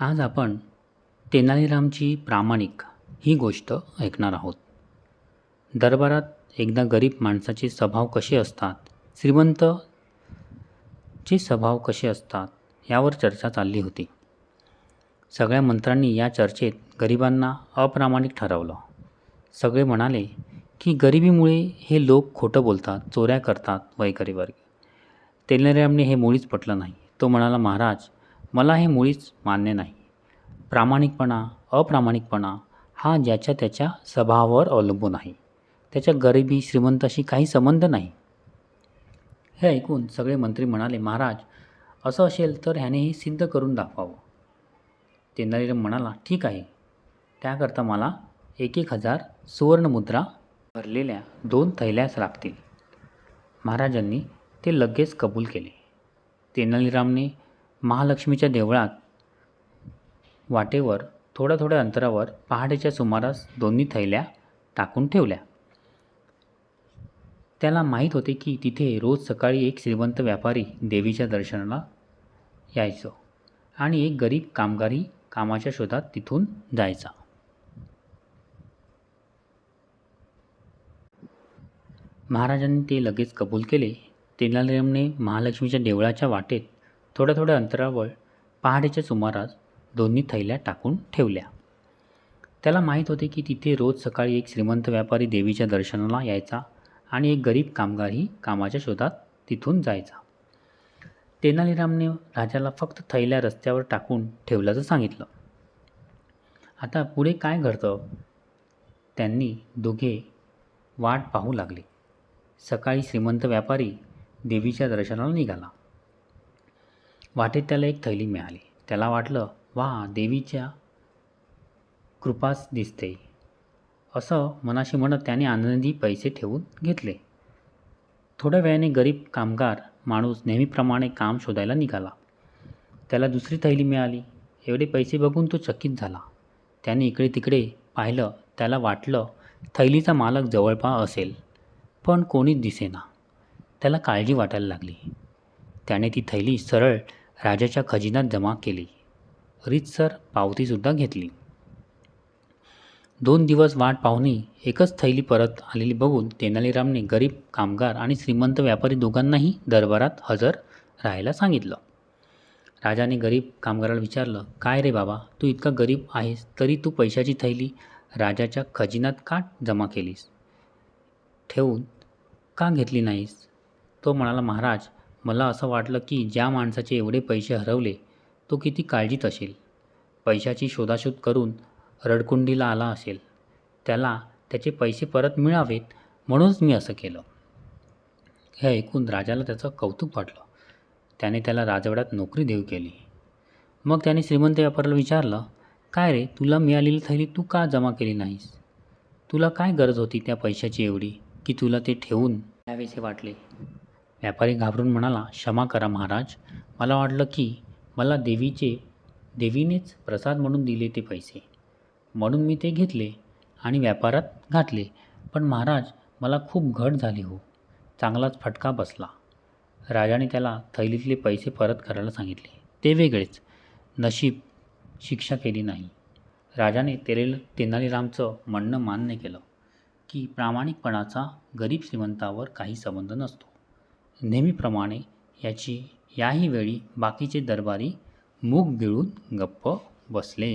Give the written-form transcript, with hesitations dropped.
आज आपण तेनालीरामची प्रामाणिक ही गोष्ट ऐकणार आहोत. दरबारात एकदा गरीब माणसाचे स्वभाव कसे असतात, श्रीमंतचे स्वभाव कसे असतात यावर चर्चा चालली होती. सगळ्या मंत्र्यांनी या चर्चेत गरिबांना अप्रामाणिक ठरवलं. सगळे म्हणाले की गरिबीमुळे हे लोक खोटं बोलतात, चोऱ्या करतात वगैरे. तेनालीरामने हे मुळीच पटलं नाही. तो म्हणाला, महाराज, मला हे मुळीच मान्य नाही. प्रामाणिकपणा, अप्रामाणिकपणा हा ज्याच्या त्याच्या स्वभावावर अवलंबून आहे. त्याच्या गरिबी श्रीमंताशी काही संबंध नाही. हे ऐकून सगळे मंत्री म्हणाले, महाराज, असं असेल तर ह्याने हे सिद्ध करून दाखवावं. तेनालीराम म्हणाला, ठीक आहे, त्याकरता मला 1,000 सुवर्णमुद्रा भरलेल्या 2 थैल्यास लागतील. महाराजांनी ते लगेच कबूल केले. तेनालीरामने महालक्ष्मीच्या देवळात वाटेवर थोड्या अंतरावर पहाटेच्या सुमारास 2 थैल्या टाकून ठेवल्या. त्याला माहीत होते की तिथे रोज सकाळी एक श्रीमंत व्यापारी देवीच्या दर्शनाला यायचं आणि एक गरीब कामगारी कामाच्या शोधात तिथून जायचा. महाराजांनी ते लगेच कबूल केले. तेनालीरामने महालक्ष्मीच्या देवळाच्या वाटेत थोड्या अंतरावर पहाटेच्या सुमारास 2 थैल्या टाकून ठेवल्या. त्याला माहीत होते की तिथे रोज सकाळी एक श्रीमंत व्यापारी देवीच्या दर्शनाला यायचा आणि एक गरीब कामगारही कामाच्या शोधात तिथून जायचा. तेनालीरामने राजाला फक्त थैल्या रस्त्यावर टाकून ठेवल्याचं सांगितलं. आता पुढे काय घडतं? त्यांनी दोघे वाट पाहू लागले. सकाळी श्रीमंत व्यापारी देवीच्या दर्शनाला निघाला. वाटेत त्याला एक थैली मिळाली. त्याला वाटलं, वा, देवीच्या कृपाच दिसते, असं मनाशी म्हणत त्याने आनंदी पैसे ठेवून घेतले. थोड्या वेळाने गरीब कामगार माणूस नेहमीप्रमाणे काम शोधायला निघाला. त्याला दुसरी थैली मिळाली. एवढे पैसे बघून तो चकित झाला. त्याने इकडे तिकडे पाहिलं. त्याला वाटलं थैलीचा मालक जवळपास असेल, पण कोणीच दिसेना. त्याला काळजी वाटायला लागली. त्याने ती थैली सरळ राजाच्या खजिन्यात जमा केली. रीतसर पावतीसुद्धा घेतली. 2 दिवस वाट पाहूनही एकच थैली परत आलेली बघून तेनालीरामने गरीब कामगार आणि श्रीमंत व्यापारी दोघांनाही दरबारात हजर राहायला सांगितलं. राजाने गरीब कामगाराला विचारलं, काय रे बाबा, तू इतका गरीब आहेस तरी तू पैशाची थैली राजाच्या खजिन्यात का जमा केलीस, ठेवून का घेतली नाहीस? तो म्हणाला, महाराज, मला असं वाटलं की ज्या माणसाचे एवढे पैसे हरवले तो किती काळजीत असेल. पैशाची शोधाशोध करून रडकुंडीला आला असेल. त्याला त्याचे पैसे परत मिळावेत म्हणूनच मी असं केलं. हे ऐकून राजाला त्याचं कौतुक वाटलं. त्याने त्याला राजवाड्यात नोकरी देऊ केली. मग त्याने श्रीमंत व्यापाऱ्याला विचारलं, काय रे, तुला मिळालेली थैली तू का जमा केली नाहीस? तुला काय गरज होती त्या पैशाची एवढी की तुला ते ठेवून द्यावेसे वाटले? व्यापारी घाबरून म्हणाला, क्षमा करा महाराज, मला वाटलं की मला देवीनेच प्रसाद म्हणून दिले ते पैसे, म्हणून मी ते घेतले आणि व्यापारात घातले. पण महाराज, मला खूप घट झाली हो. चांगलाच फटका बसला. राजाने त्याला थैलीतले पैसे परत करायला सांगितले. ते वेगळेच, नशीब शिक्षा केली नाही. राजाने तेनालीरामचं म्हणणं मान्य केलं की प्रामाणिकपणाचा गरीब श्रीमंतावर काही संबंध नसतो. नेहमीप्रमाणे याही वेळी बाकीचे दरबारी मूग गिळून गप्प बसले.